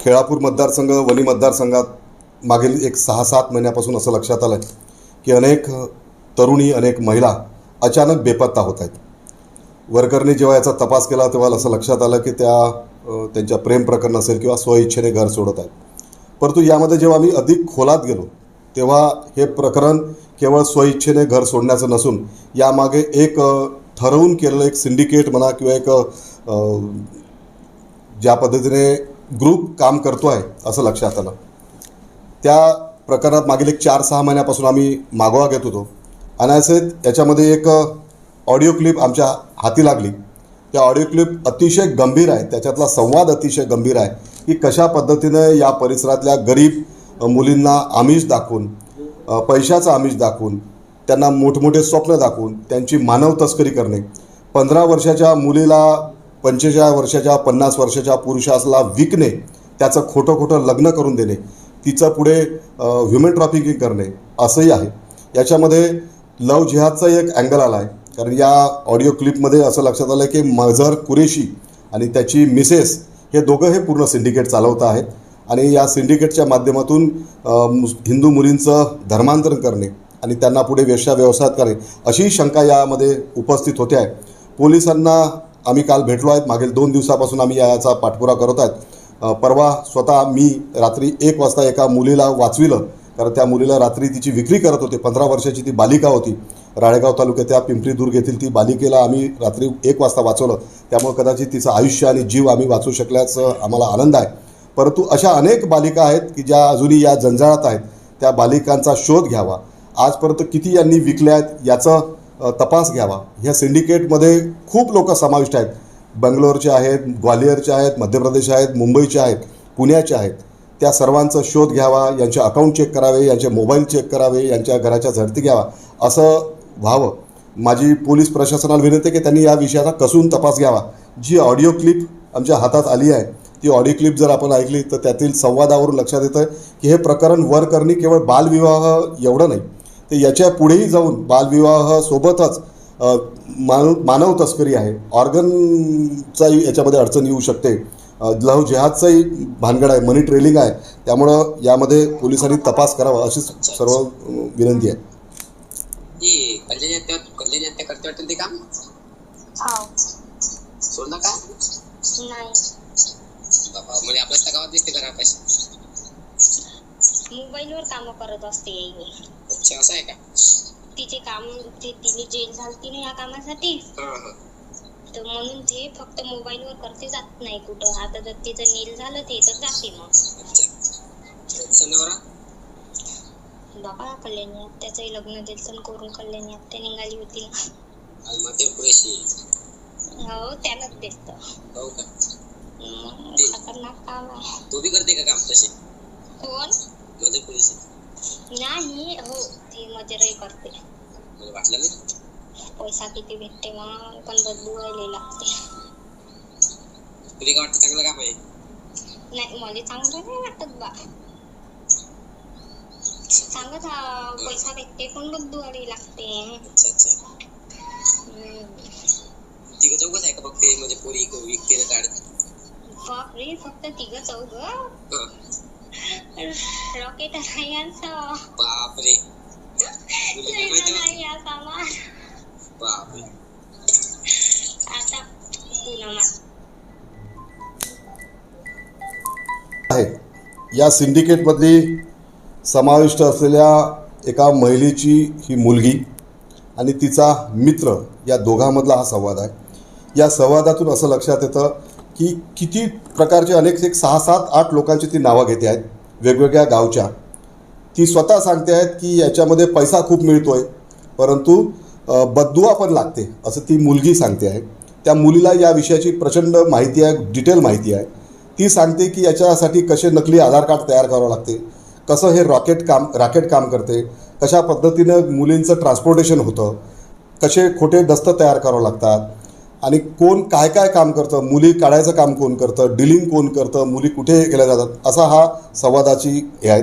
खेळापूर मतदारसंघ वणी मतदारसंघात मागील एक 6-7 महिन्यापासून असं लक्षात आलं की अनेक तरुणी अनेक महिला अचानक बेपत्ता होत आहेत. वर्करने जेव्हा याचा तपास केला तेव्हा असं लक्षात आलं की त्यांच्या प्रेम प्रकरण असेल किंवा स्वइच्छेने घर सोडत आहेत. परंतु यामध्ये जेव्हा आम्ही अधिक खोलात गेलो तेव्हा हे प्रकरण केवळ स्वइच्छेने घर सोडण्याचं नसून यामागे एक ठरवून केलेलं एक सिंडिकेट म्हणा किंवा एक ज्या पद्धतीने ग्रुप काम करतो आहे असं लक्षात आलं. त्या प्रकरणात मागील एक 4-6 महिन्यापासून आम्ही मागोवा घेत होतो आणि असे याच्यामध्ये एक ऑडिओ क्लिप आमच्या हाती लागली. त्या ऑडिओ क्लिप अतिशय गंभीर आहे. त्याच्यातला संवाद अतिशय गंभीर आहे की कशा पद्धतीने या परिसरातल्या गरीब मुलींना आमिष दाखवून पैशाचं आमिष दाखवून त्यांना मोठमोठे स्वप्न दाखवून त्यांची मानव तस्करी करणे, 15 वर्षाच्या मुलीला 45 वर्षाच्या 50 वर्षाच्या पुरुषाला विकणे, त्याचं खोटं लग्न करून देणे, तिचं पुढे ह्युमन ट्रॅफिकिंग करणे असंही आहे. याच्यामध्ये लव जिहादचा एक अँगल आला आहे. कारण या ऑडिओ क्लिपमध्ये असं लक्षात आलं की मझहर कुरेशी आणि त्याची मिसेस हे दोघं हे पूर्ण सिंडिकेट चालवत आहेत आणि या सिंडिकेटच्या माध्यमातून हिंदू मुलींचं धर्मांतरण करणे आणि त्यांना पुढे वेश्या व्यवसायात करणे अशी शंका यामध्ये उपस्थित होते आहे. पोलिसांना आम्ही काल भेटलो आहेत. मागील 2 दिवसापासून आम्ही याचा पाठपुरावा करत आहेत. परवा स्वतः मी रात्री 1 वाजता एका मुलीला वाचविलं. कारण त्या मुलीला रात्री तिची विक्री करत होते. 15 वर्षाची ती बालिका होती. राळेगाव तालुक्याच्या पिंपरी-दुर्ग येथील ती बालिकेला आम्ही रात्री 1 वाजता वाचवलं. त्यामुळे कदाचित तिचं आयुष्य आणि जीव आम्ही वाचवू शकल्याचं आम्हाला आनंद आहे. परंतु अशा अनेक बालिका आहेत की ज्या अजूनही या जंजाळात आहेत. त्या बालिकांचा शोध घ्यावा. आजपर्यंत किती यांनी विकल्या आहेत याचा तपास घ्यावा. ह्या सिंडिकेटमध्ये खूप लोक समाविष्ट आहेत. बंगलोरचे आहेत, ग्वालियरचे आहेत, मध्य प्रदेश आहेत, मुंबईचे आहेत, पुण्याचे आहेत. त्या सर्वांचा शोध घ्यावा. यांचे अकाउंट चेक करावे, यांचे मोबाईल चेक करावे, यांच्या घराच्या झडती घ्यावा असं व्हावं. माझी पोलीस प्रशासनाला विनंती आहे की त्यांनी या विषयाचा कसून तपास घ्यावा. जी ऑडिओ क्लिप आमच्या हातात आली आहे ती ऑडिओ क्लिप जर आपण ऐकली तर त्यातील संवादावरून लक्षात येतं की हे प्रकरण वर करणे केवळ बालविवाह एवढं नाही, तर याच्या पुढेही जाऊन बालविवाह सोबतच मानव तस्करी आहे, ऑर्गनचाही याच्यामध्ये अडचण येऊ शकते, लव जिहादचाही भानगड आहे, मनी ट्रेलिंग आहे. त्यामुळं यामध्ये पोलिसांनी तपास करावा अशी सर्व विनंती आहे. कल्याणी हत्या करते वाटतं ते काम सोडलं का नाही. बाबा म्हणजे आपल्या गावात दिसते का राकाश मोबाईलवर काम करत असते. अच्छा असं आहे का? तिचे काम तिने जेल झालती ना या कामासाठी, तर म्हणून ते फक्त मोबाईलवर करते, जात नाही कुठं. आता जर तिचं नील झालं ते तर जाते मग. बाबा कल्याणी आत्याचंही लग्न दिलसन करून कल्याणी आत्या निघाली होती ना. हो त्यालाच दिसत. हो का? खतरनाक काम आहे. तू बी करते का काम तसे? कोण? मधुर पोलीस नाही. हो ती मजेराही करते. मला वाटलं नाही. पैसा किती भेटते मग, पण बदलू व्हायला लागते. तुला काय वाटतं चांगलं काम आहे? नाही मला चांगलं नाही वाटत बा. सांगत पैसा भेटते पण बदलू व्हायला लागते. अच्छा अच्छा. तिघं चौघच आहे का फक्त म्हणजे पोरी विकते ना काढ? बापरे फक्त 3-4? रॉकेट आहे यांचं. बापरे नाही या सामान. बापरे आता पुन्हा आहे या सिंडिकेटमध्ये समाविष्ट असलेल्या एका महिलेची ही मुलगी आणि तिचा मित्र या दोघांमधला हा संवाद आहे. या संवादातून असं लक्षात येतं की किती प्रकारचे अनेक 6-7-8 लोकांची ती नावं घेते आहेत वेगवेगळ्या गावच्या. ती स्वतः सांगते आहेत की याच्यामध्ये पैसा खूप मिळतो आहे परंतु बददुआ पण लागते असं ती मुलगी सांगते आहे. त्या मुलीला या विषयाची प्रचंड माहिती आहे, डिटेल माहिती आहे. ती सांगते की याच्यासाठी कसे नकली आधार कार्ड तयार करावं लागते, कसं हे रॉकेट काम करते, कशा पद्धतीनं मुलींचं ट्रान्सपोर्टेशन होतं, कसे खोटे दस्त तयार करावं लागतात आणि कोण काय काय काम करतं, मुली काढायचं काम कोण करतं, डिलिंग कोण करतं, मुली कुठे केल्या जातात, असा हा संवादाची हे आहे.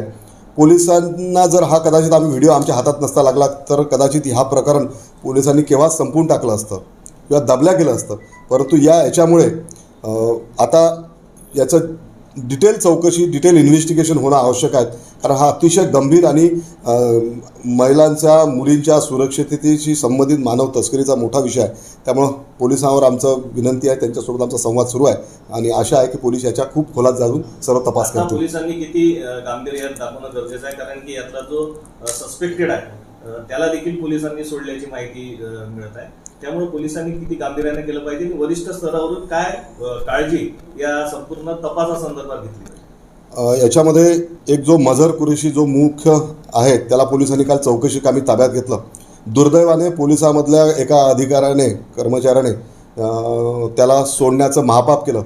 पोलिसांना जर हा कदाचित आम्ही व्हिडिओ आमच्या हातात नसता लागला तर कदाचित हा प्रकरण पोलिसांनी केव्हाच संपवून टाकलं असतं किंवा दबल्या गेलं असतं. परंतु याच्यामुळे आता याचं डिटेल चौकशी डिटेल इन्व्हेस्टिगेशन होणं आवश्यक आहे. कारण हा अतिशय गंभीर आणि महिलांच्या मुलींच्या सुरक्षिततेशी संबंधित मानव तस्करीचा मोठा विषय आहे. त्यामुळं पोलिसांवर आमचं विनंती आहे, त्यांच्यासोबत आमचा संवाद सुरू आहे आणि आशा आहे की पोलीस याच्या खूप खोलात जाऊन सर्व तपास आता करतील. पोलिसांनी किती गांभीर्य दाखवणं गरजेचं आहे, कारण की यातला जो सस्पेक्टेड आहे त्याला देखील पोलिसांनी सोडल्याची माहिती मिळत आहे. त्यामुळे पोलिसांनी किती गांभीर्याने केलं पाहिजे आणि वरिष्ठ स्तरावरून काय काळजी या संपूर्ण तपासासंदर्भात घेतली पाहिजे. याच्यामध्ये एक जो मझर कुरेशी जो मुख्य आहे त्याला पोलिसांनी काल चौकशी कामी ताब्यात घेतलं. दुर्दैवाने पोलिसामधल्या एका अधिकाऱ्याने कर्मचाऱ्याने त्याला सोडण्याचं महापाप केलं,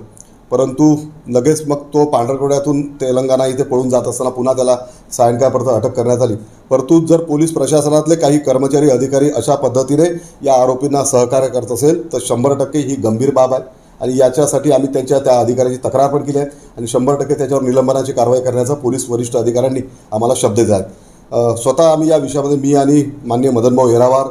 परंतु लगेच मग तो पांढरकवड्यातून तेलंगणा इथे पळून जात असताना पुन्हा त्याला सायंकाळपर्यंत अटक करण्यात आली. परंतु जर पोलीस प्रशासनातले काही कर्मचारी अधिकारी अशा पद्धतीने या आरोपींना सहकार्य करत असेल तर 100% ही गंभीर बाब आहे आणि याच्यासाठी आम्ही त्या अधिकाऱ्याची तक्रार पण केली आहे आणि 100% त्याच्यावर निलंबनाची कारवाई करण्याचा पोलीस वरिष्ठ अधिकाऱ्यांनी आम्हाला शब्द दिला आहे. स्वतः आम्ही या विषयामध्ये मी आणि माननीय मदनभाऊ येरावार,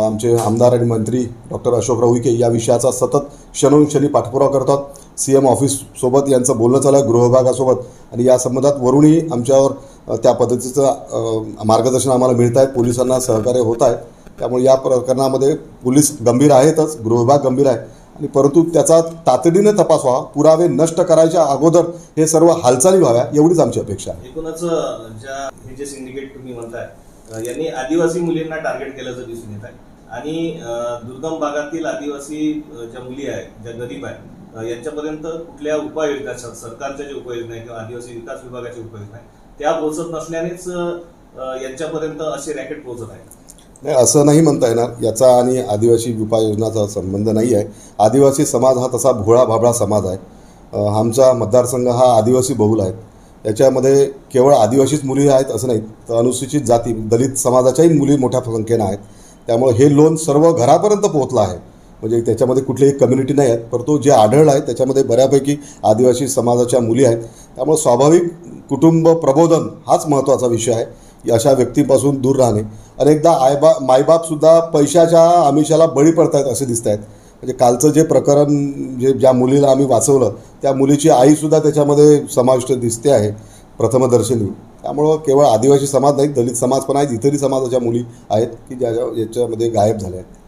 आमचे आमदार आणि मंत्री डॉक्टर अशोकराव उईके या विषयाचा सतत क्षणोक्षणी पाठपुरावा करतात. CM ऑफिससोबत यांचं बोलणं चालू आहे, गृहविभागासोबत, आणि या संबंधात वरूनही आमच्यावर त्या पद्धतीचं मार्गदर्शन आम्हाला मिळत आहे, पोलिसांना सहकार्य होत आहे. त्यामुळे या प्रकरणामध्ये पोलीस गंभीर आहेतच, गृहविभाग गंभीर आहे आणि परंतु त्याचा तातडीने तपास व्हावा, पुरावे नष्ट करायच्या अगोदर हे सर्व हालचाली व्हाव्या एवढीच आमची अपेक्षा आहे. एकूणच हे जे सिंडिकेट तुम्ही म्हणताय यांनी आदिवासी मुलींना टार्गेट केल्याचं दिसून येत आहे आणि दुर्गम भागातील आदिवासी ज्या मुली आहेत, ज्या गरीब आहेत, यांच्यापर्यंत कुठल्या उपाययोजना, सरकारच्या ज्या उपाययोजना आहे किंवा आदिवासी विकास विभागाच्या उपाययोजना आहे त्या पोहोचत नसल्यानेच यांच्यापर्यंत असे रॅकेट पोहोचत आहेत. नाही, असं नाही म्हणता येणार. याचा आणि आदिवासी उपाययोजनाचा संबंध नाही आहे. आदिवासी समाज हा तसा भोळा भाबडा समाज आहे. आमचा मतदारसंघ हा आदिवासी बहुल आहे. याच्यामध्ये केवळ आदिवासीच मुली आहेत असं नाही, तर अनुसूचित जाती, दलित समाजाच्याही मुली मोठ्या संख्येनं आहेत. त्यामुळे हे लोन सर्व घरापर्यंत पोहोचलं आहे. म्हणजे त्याच्यामध्ये कुठलीही कम्युनिटी नाही आहेत, परंतु जे आढळलं आहे त्याच्यामध्ये बऱ्यापैकी आदिवासी समाजाच्या मुली आहेत. त्यामुळे स्वाभाविक कुटुंब प्रबोधन हाच महत्त्वाचा विषय आहे. अशा व्यक्तींपासून दूर राहणे. अनेकदा मायबापसुद्धा पैशाच्या आमिषाला बळी पडत आहेत असे दिसत आहेत. म्हणजे कालचं जे प्रकरण ज्या मुलीला आम्ही वाचवलं त्या मुलीची आईसुद्धा त्याच्यामध्ये समाविष्ट दिसते आहे प्रथमदर्शनी. त्यामुळं केवळ आदिवासी समाज नाही, दलित समाज पण आहेत, इतरही समाजाच्या मुली आहेत की याच्यामध्ये गायब झाल्या आहेत.